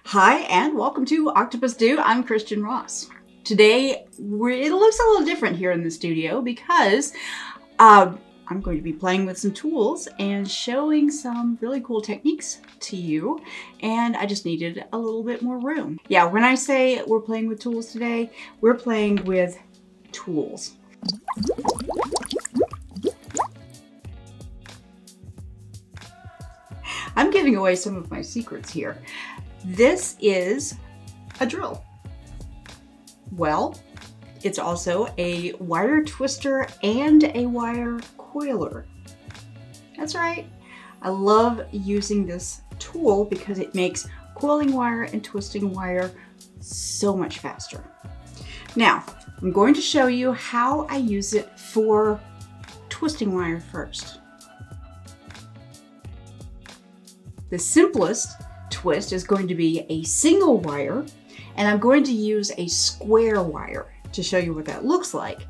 Hi, and welcome to OctopusDo. I'm Christian Ross. Today, it looks a little different here in the studio because I'm going to be playing with some tools and showing some really cool techniques to you, and I just needed a little bit more room. Yeah, when I say we're playing with tools today, we're playing with tools. I'm giving away some of my secrets here. This is a drill. Well, it's also a wire twister and a wire coiler. That's right. I love using this tool because it makes coiling wire and twisting wire so much faster. Now, I'm going to show you how I use it for twisting wire first. The simplest twist is going to be a single wire, and I'm going to use a square wire to show you what that looks like.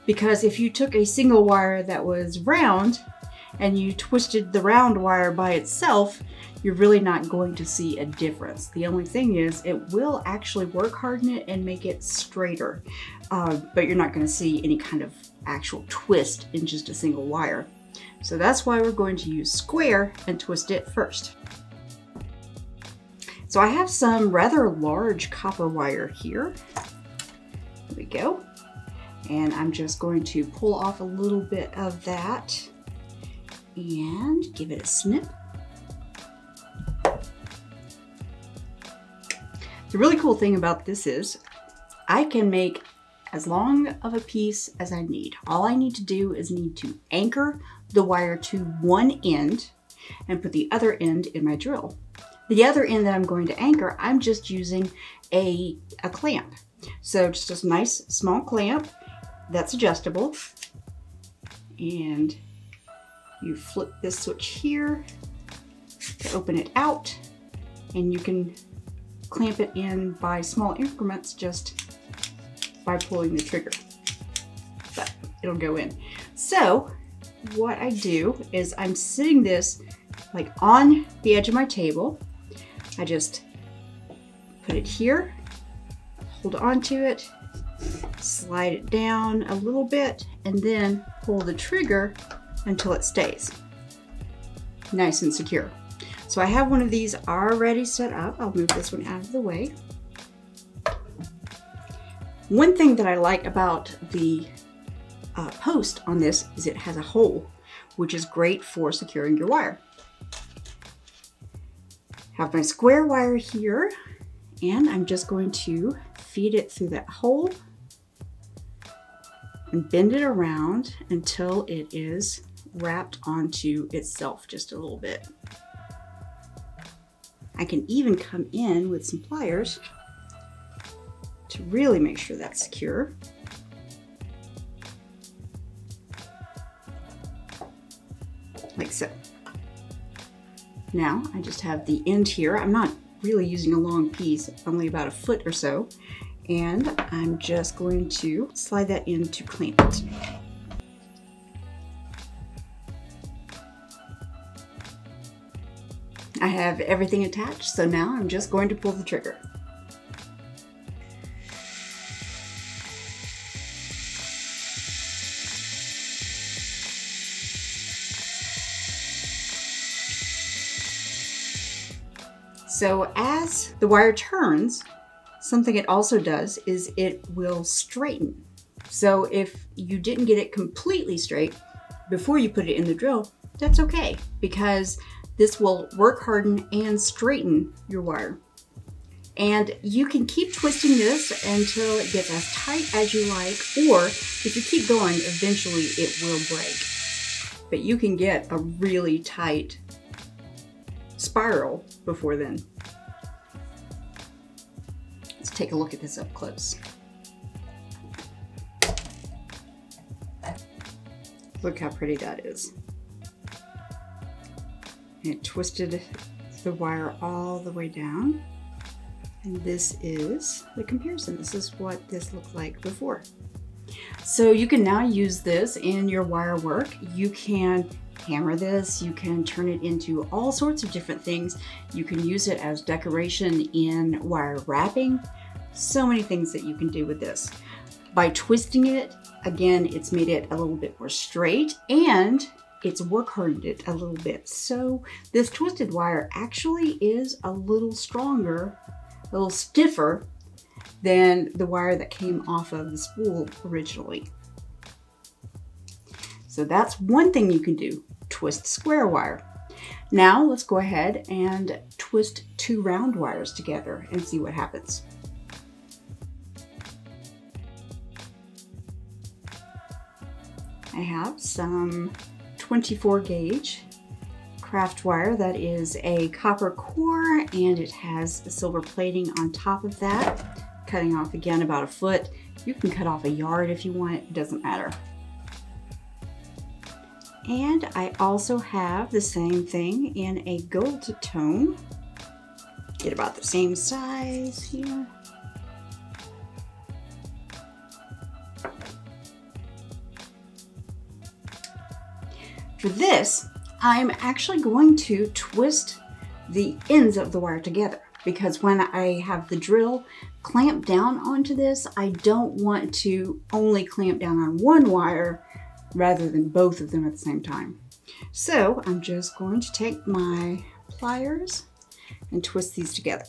Because if you took a single wire that was round and you twisted the round wire by itself, you're really not going to see a difference. The only thing is it will actually work harden it and make it straighter, but you're not going to see any kind of actual twist in just a single wire. So that's why we're going to use square and twist it first. So I have some rather large copper wire here. There we go. And I'm just going to pull off a little bit of that and give it a snip. The really cool thing about this is I can make as long of a piece as I need. All I need to do is need to anchor the wire to one end and put the other end in my drill. The other end that I'm going to anchor, I'm just using a clamp. So just a nice small clamp that's adjustable. And you flip this switch here to open it out, and you can clamp it in by small increments just by pulling the trigger. But it'll go in. So what I do is I'm sitting this like on the edge of my table. I just put it here, hold on to it, slide it down a little bit, and then pull the trigger until it stays nice and secure. So I have one of these already set up. I'll move this one out of the way. One thing that I like about the post on this is it has a hole, which is great for securing your wire. Have my square wire here, and I'm just going to feed it through that hole and bend it around until it is wrapped onto itself just a little bit. I can even come in with some pliers to really make sure that's secure. Like so. Now I just have the end here. I'm not really using a long piece, only about a foot or so. And I'm just going to slide that in to clamp it. I have everything attached, so now I'm just going to pull the trigger. So as the wire turns, something it also does is it will straighten. So if you didn't get it completely straight before you put it in the drill, that's okay, because this will work harden and straighten your wire. And you can keep twisting this until it gets as tight as you like, or if you keep going, eventually it will break. But you can get a really tight spiral before then. Let's take a look at this up close. Look how pretty that is. And it twisted the wire all the way down. And this is the comparison. This is what this looked like before. So you can now use this in your wire work. You can hammer this. You can turn it into all sorts of different things. You can use it as decoration in wire wrapping. So many things that you can do with this. By twisting it, again, it's made it a little bit more straight and it's work hardened it a little bit. So this twisted wire actually is a little stronger, a little stiffer than the wire that came off of the spool originally. So that's one thing you can do, twist square wire. Now let's go ahead and twist 2 round wires together and see what happens. I have some 24 gauge craft wire that is a copper core and it has a silver plating on top of that. Cutting off again about 1 foot. You can cut off a yard if you want, it doesn't matter. And I also have the same thing in a gold tone. Get about the same size here. For this, I'm actually going to twist the ends of the wire together because when I have the drill clamped down onto this, I don't want to only clamp down on one wire rather than both of them at the same time. So I'm just going to take my pliers and twist these together.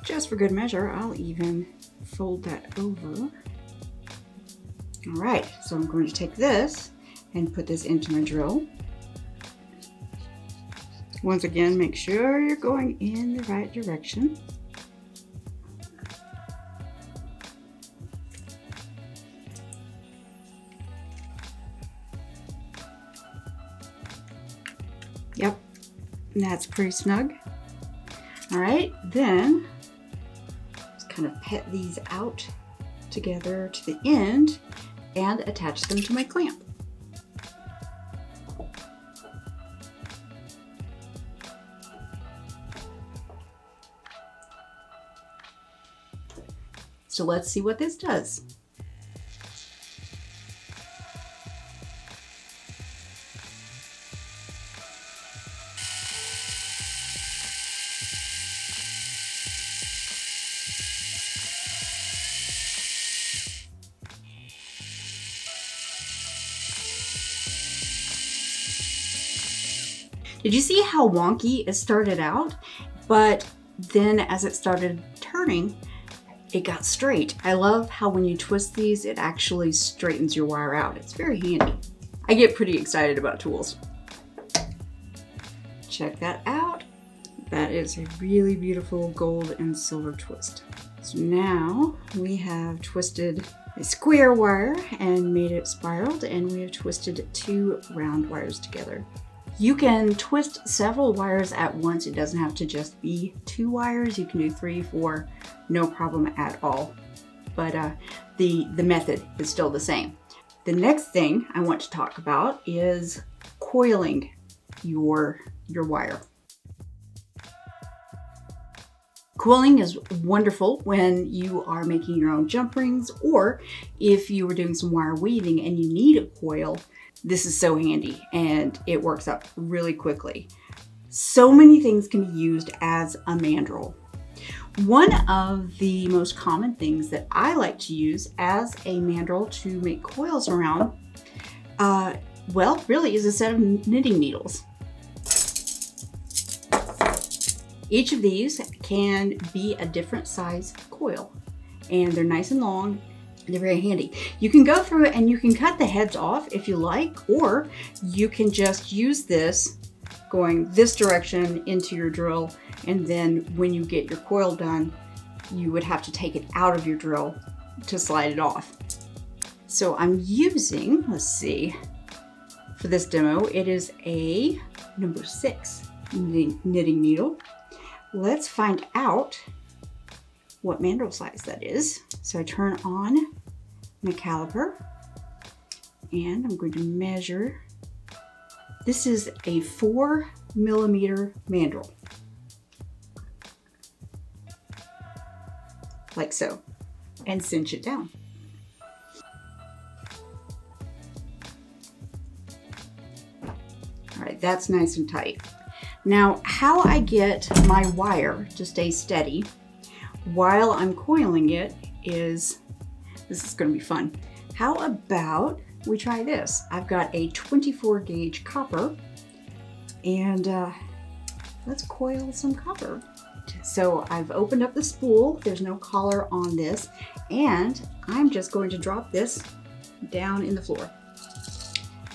Just for good measure, I'll even fold that over. All right, so I'm going to take this and put this into my drill. Once again, make sure you're going in the right direction. Yep, that's pretty snug. All right, then just kind of pet these out together to the end and attach them to my clamp. So let's see what this does. Did you see how wonky it started out? But then as it started turning, it got straight. I love how when you twist these, it actually straightens your wire out. It's very handy. I get pretty excited about tools. Check that out. That is a really beautiful gold and silver twist. So now we have twisted a square wire and made it spiraled, and we have twisted 2 round wires together. You can twist several wires at once. It doesn't have to just be 2 wires. You can do 3, 4, no problem at all. But the method is still the same. The next thing I want to talk about is coiling your wire. Coiling is wonderful when you are making your own jump rings, or if you were doing some wire weaving and you need a coil. This is so handy and it works up really quickly. So many things can be used as a mandrel. One of the most common things that I like to use as a mandrel to make coils around, well, really is a set of knitting needles. Each of these can be a different size coil and they're nice and long. They're very handy. You can go through it and you can cut the heads off if you like, or you can just use this going this direction into your drill, and then when you get your coil done, you would have to take it out of your drill to slide it off. So I'm using, let's see, for this demo, it is a number 6 knitting needle. Let's find out what mandrel size that is. So I turn on my caliper and I'm going to measure. This is a 4mm mandrel, like so. and cinch it down. All right, that's nice and tight. Now, how I get my wire to stay steady while I'm coiling it is, this is gonna be fun. How about we try this? I've got a 24 gauge copper, and let's coil some copper. So I've opened up the spool, there's no collar on this, and I'm just going to drop this down in the floor.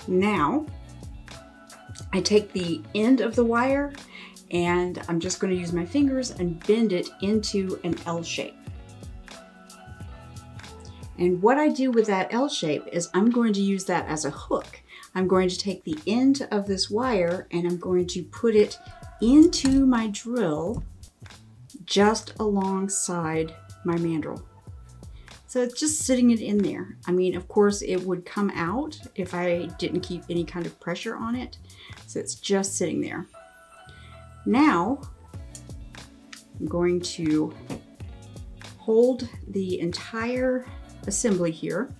Now, I take the end of the wire and I'm just going to use my fingers and bend it into an L shape. And what I do with that L shape is I'm going to use that as a hook. I'm going to take the end of this wire and I'm going to put it into my drill just alongside my mandrel. So it's just sitting it in there. I mean, of course it would come out if I didn't keep any kind of pressure on it. So it's just sitting there. Now, I'm going to hold the entire assembly here,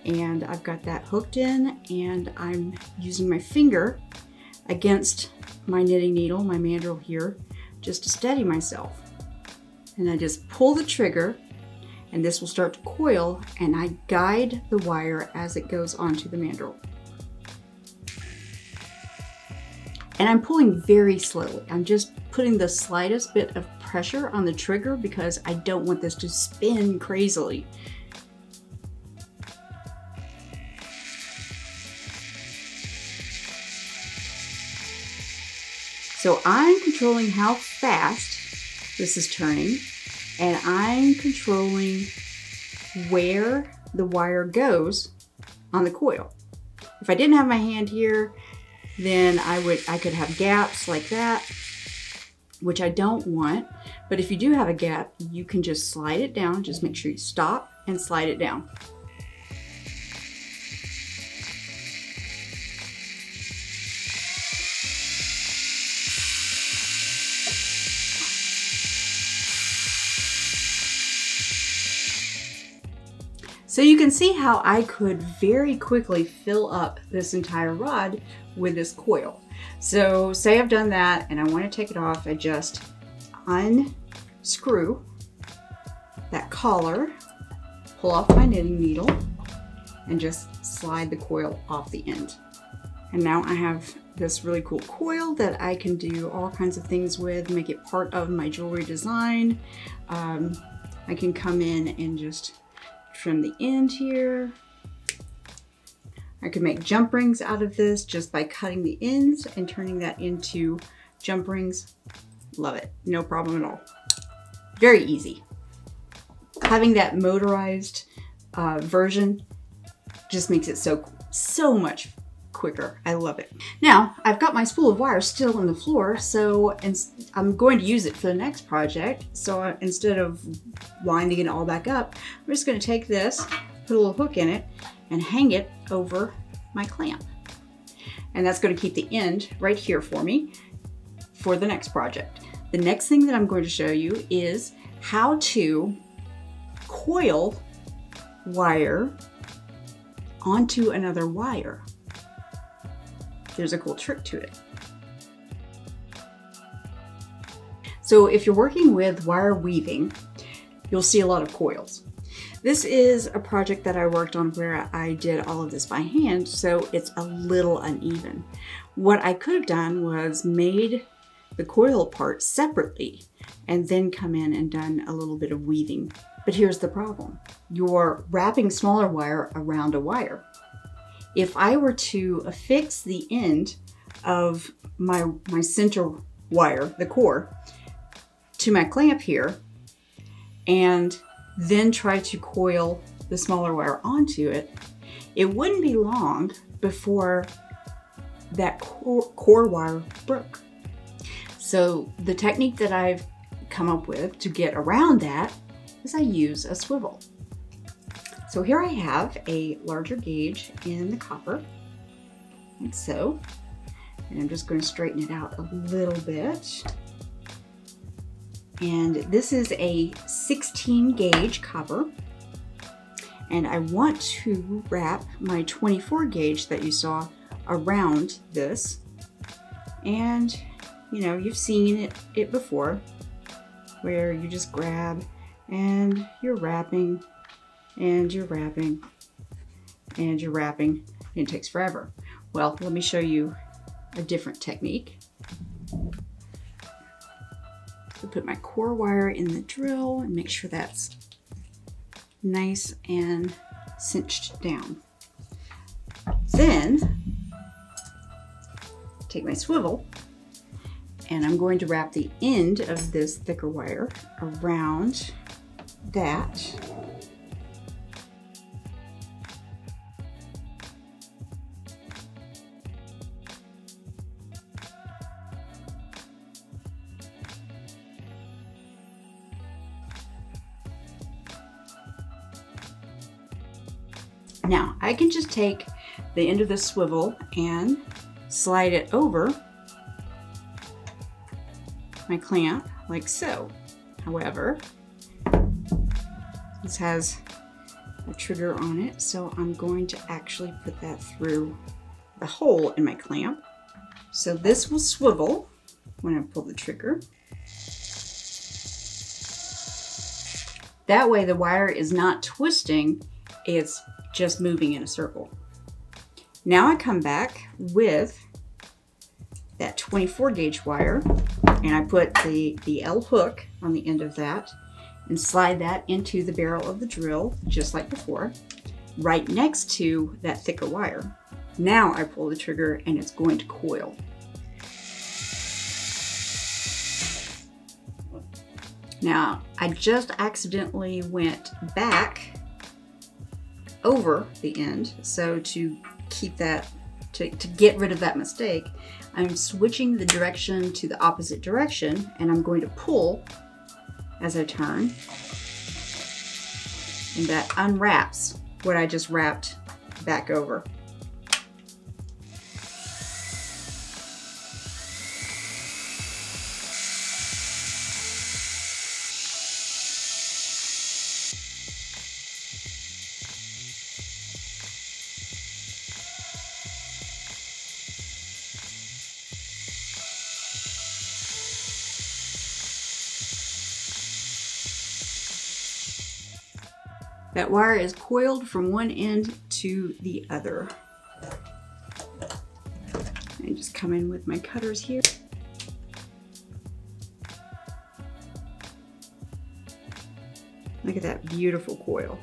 and I've got that hooked in, and I'm using my finger against my knitting needle, my mandrel here, just to steady myself. And I just pull the trigger, and this will start to coil, and I guide the wire as it goes onto the mandrel. And I'm pulling very slowly. I'm just putting the slightest bit of pressure on the trigger because I don't want this to spin crazily. So I'm controlling how fast this is turning, and I'm controlling where the wire goes on the coil. If I didn't have my hand here, then I could have gaps like that, which I don't want. But if you do have a gap, you can just slide it down. Just make sure you stop and slide it down. So you can see how I could very quickly fill up this entire rod with this coil. So say I've done that and I want to take it off, I just unscrew that collar, pull off my knitting needle, and just slide the coil off the end. And now I have this really cool coil that I can do all kinds of things with, make it part of my jewelry design. I can come in and just trim the end here. I could make jump rings out of this just by cutting the ends and turning that into jump rings. Love it, no problem at all. Very easy. Having that motorized version just makes it so much quicker. I love it. Now, I've got my spool of wire still on the floor, so I'm going to use it for the next project. So instead of winding it all back up, I'm just going to take this, put a little hook in it, and hang it over my clamp. And that's going to keep the end right here for me for the next project. The next thing that I'm going to show you is how to coil wire onto another wire. There's a cool trick to it. So if you're working with wire weaving, you'll see a lot of coils. This is a project that I worked on where I did all of this by hand, so it's a little uneven. What I could have done was made the coil part separately and then come in and done a little bit of weaving. But here's the problem. You're wrapping smaller wire around a wire. If I were to affix the end of my center wire, the core, to my clamp here, and then try to coil the smaller wire onto it, it wouldn't be long before that core wire broke. So the technique that I've come up with to get around that is I use a swivel. So here I have a larger gauge in the copper, like so, and I'm just going to straighten it out a little bit. And this is a 16 gauge copper, And I want to wrap my 24 gauge that you saw around this. And you know, you've seen it before, where you just grab and you're wrapping and you're wrapping and you're wrapping, and it takes forever. Well, let me show you a different technique. So put my core wire in the drill and make sure that's nice and cinched down. Then take my swivel and I'm going to wrap the end of this thicker wire around that. Now, I can just take the end of the swivel and slide it over my clamp like so. However, this has a trigger on it, so I'm going to actually put that through the hole in my clamp. So this will swivel when I pull the trigger. That way the wire is not twisting, it's just moving in a circle. Now I come back with that 24 gauge wire and I put the L hook on the end of that and slide that into the barrel of the drill just like before, right next to that thicker wire. Now I pull the trigger and it's going to coil. Now I just accidentally went back over the end, so to keep that, to get rid of that mistake, I'm switching the direction to the opposite direction and I'm going to pull as I turn, and that unwraps what I just wrapped back over. That wire is coiled from one end to the other. And just come in with my cutters here. Look at that beautiful coil.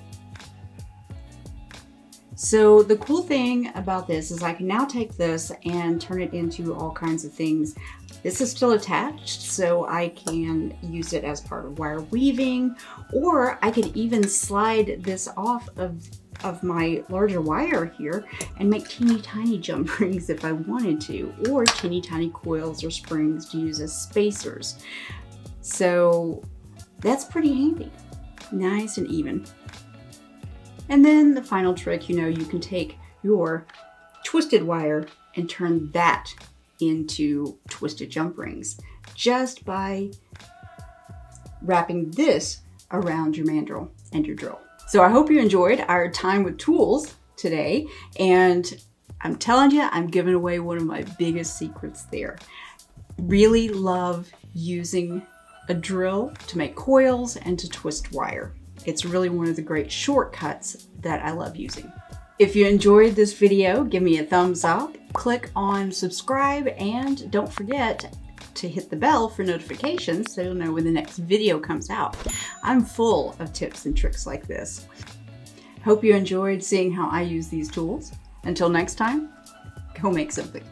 So the cool thing about this is I can now take this and turn it into all kinds of things. This is still attached, so I can use it as part of wire weaving, or I could even slide this off of my larger wire here and make teeny tiny jump rings if I wanted to, or teeny tiny coils or springs to use as spacers. So that's pretty handy, nice and even. And then the final trick, you know, you can take your twisted wire and turn that into twisted jump rings just by wrapping this around your mandrel and your drill. So I hope you enjoyed our time with tools today, and I'm telling you, I'm giving away one of my biggest secrets there. Really love using a drill to make coils and to twist wire. It's really one of the great shortcuts that I love using. If you enjoyed this video, give me a thumbs up, click on subscribe, and don't forget to hit the bell for notifications so you'll know when the next video comes out. I'm full of tips and tricks like this. Hope you enjoyed seeing how I use these tools. Until next time, go make something.